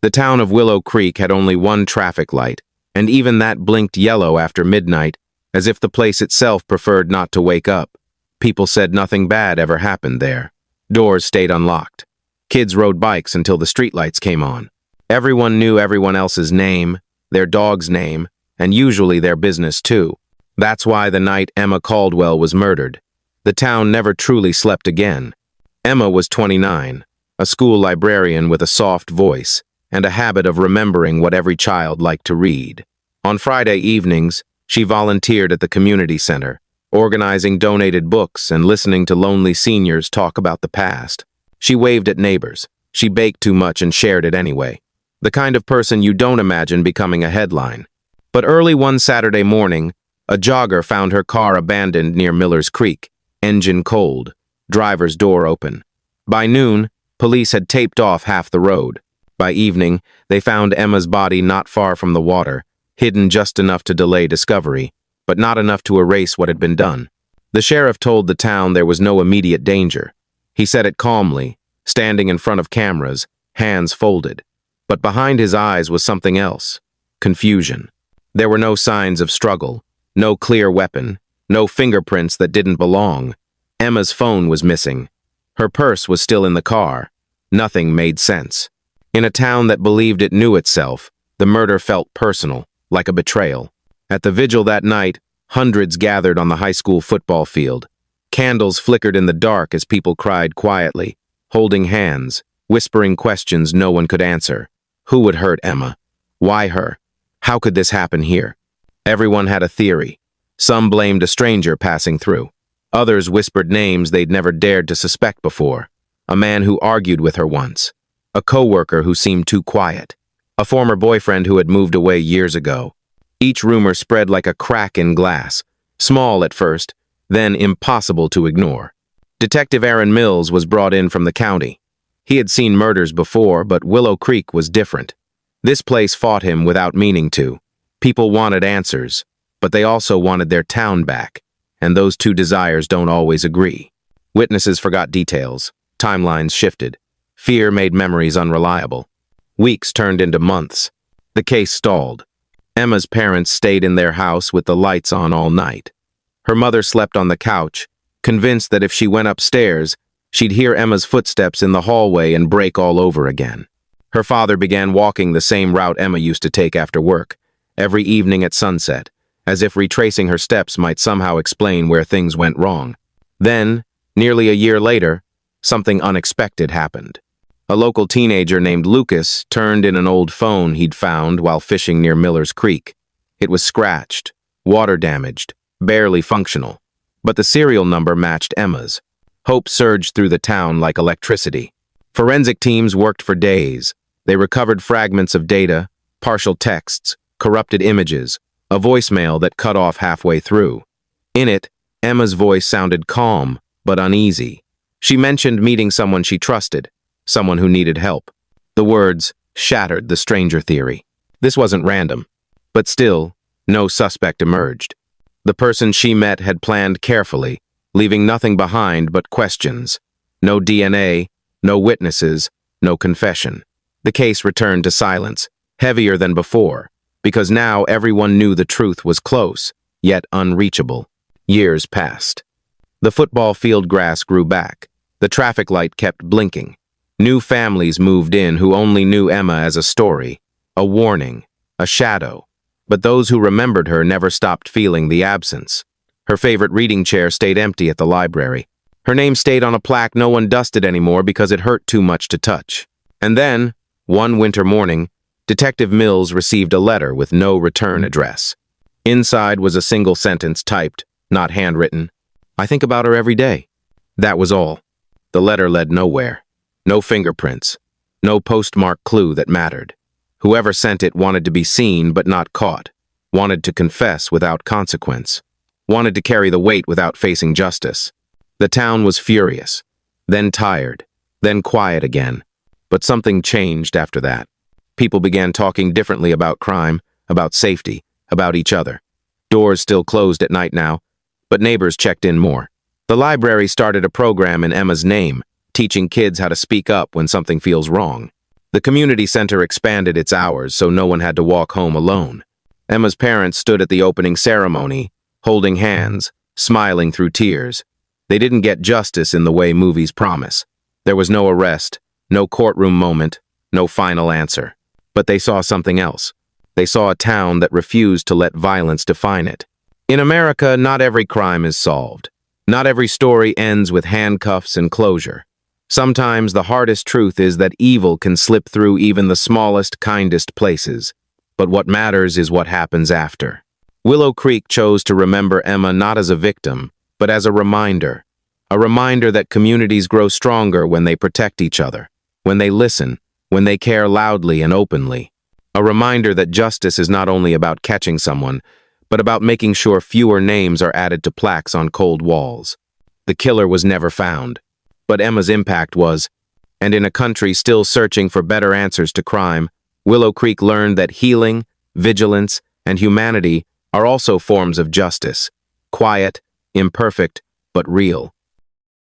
The town of Willow Creek had only one traffic light, and even that blinked yellow after midnight, as if the place itself preferred not to wake up. People said nothing bad ever happened there. Doors stayed unlocked. Kids rode bikes until the streetlights came on. Everyone knew everyone else's name, their dog's name, and usually their business too. That's why the night Emma Caldwell was murdered, the town never truly slept again. Emma was 29, a school librarian with a soft voice and a habit of remembering what every child liked to read. On Friday evenings, she volunteered at the community center, organizing donated books and listening to lonely seniors talk about the past. She waved at neighbors. She baked too much and shared it anyway. The kind of person you don't imagine becoming a headline. But early one Saturday morning, a jogger found her car abandoned near Miller's Creek, engine cold, driver's door open. By noon, police had taped off half the road. By evening, they found Emma's body not far from the water, hidden just enough to delay discovery, but not enough to erase what had been done. The sheriff told the town there was no immediate danger. He said it calmly, standing in front of cameras, hands folded. But behind his eyes was something else. Confusion. There were no signs of struggle, no clear weapon, no fingerprints that didn't belong. Emma's phone was missing. Her purse was still in the car. Nothing made sense. In a town that believed it knew itself, the murder felt personal, like a betrayal. At the vigil that night, hundreds gathered on the high school football field. Candles flickered in the dark as people cried quietly, holding hands, whispering questions no one could answer. Who would hurt Emma? Why her? How could this happen here? Everyone had a theory. Some blamed a stranger passing through. Others whispered names they'd never dared to suspect before. A man who argued with her once. A coworker who seemed too quiet. A former boyfriend who had moved away years ago. Each rumor spread like a crack in glass, small at first, then impossible to ignore. Detective Aaron Mills was brought in from the county. He had seen murders before, but Willow Creek was different. This place fought him without meaning to. People wanted answers, but they also wanted their town back, and those two desires don't always agree. Witnesses forgot details. Timelines shifted. Fear made memories unreliable. Weeks turned into months. The case stalled. Emma's parents stayed in their house with the lights on all night. Her mother slept on the couch, convinced that if she went upstairs, she'd hear Emma's footsteps in the hallway and break all over again. Her father began walking the same route Emma used to take after work, every evening at sunset, as if retracing her steps might somehow explain where things went wrong. Then, nearly a year later, something unexpected happened. A local teenager named Lucas turned in an old phone he'd found while fishing near Miller's Creek. It was scratched, water damaged, barely functional, but the serial number matched Emma's. Hope surged through the town like electricity. Forensic teams worked for days. They recovered fragments of data, partial texts, corrupted images, a voicemail that cut off halfway through. In it, Emma's voice sounded calm, but uneasy. She mentioned meeting someone she trusted, someone who needed help. The words shattered the stranger theory. This wasn't random, but still, no suspect emerged. The person she met had planned carefully, leaving nothing behind but questions. No DNA, no witnesses, no confession. The case returned to silence, heavier than before, because now everyone knew the truth was close, yet unreachable. Years passed. The football field grass grew back. The traffic light kept blinking. New families moved in who only knew Emma as a story, a warning, a shadow. But those who remembered her never stopped feeling the absence. Her favorite reading chair stayed empty at the library. Her name stayed on a plaque no one dusted anymore because it hurt too much to touch. And then, one winter morning, Detective Mills received a letter with no return address. Inside was a single sentence typed, not handwritten. "I think about her every day." That was all. The letter led nowhere. No fingerprints. No postmark clue that mattered. Whoever sent it wanted to be seen but not caught. Wanted to confess without consequence. Wanted to carry the weight without facing justice. The town was furious. Then tired. Then quiet again. But something changed after that. People began talking differently about crime, about safety, about each other. Doors still closed at night now, but neighbors checked in more. The library started a program in Emma's name, teaching kids how to speak up when something feels wrong. The community center expanded its hours so no one had to walk home alone. Emma's parents stood at the opening ceremony, holding hands, smiling through tears. They didn't get justice in the way movies promise. There was no arrest, no courtroom moment, no final answer. But they saw something else. They saw a town that refused to let violence define it. In America, not every crime is solved. Not every story ends with handcuffs and closure. Sometimes the hardest truth is that evil can slip through even the smallest, kindest places. But what matters is what happens after. Willow Creek chose to remember Emma not as a victim, but as a reminder that communities grow stronger when they protect each other, when they listen, when they care loudly and openly. A reminder that justice is not only about catching someone, but about making sure fewer names are added to plaques on cold walls. The killer was never found, but Emma's impact was, and in a country still searching for better answers to crime, Willow Creek learned that healing, vigilance, and humanity are also forms of justice, quiet, imperfect, but real.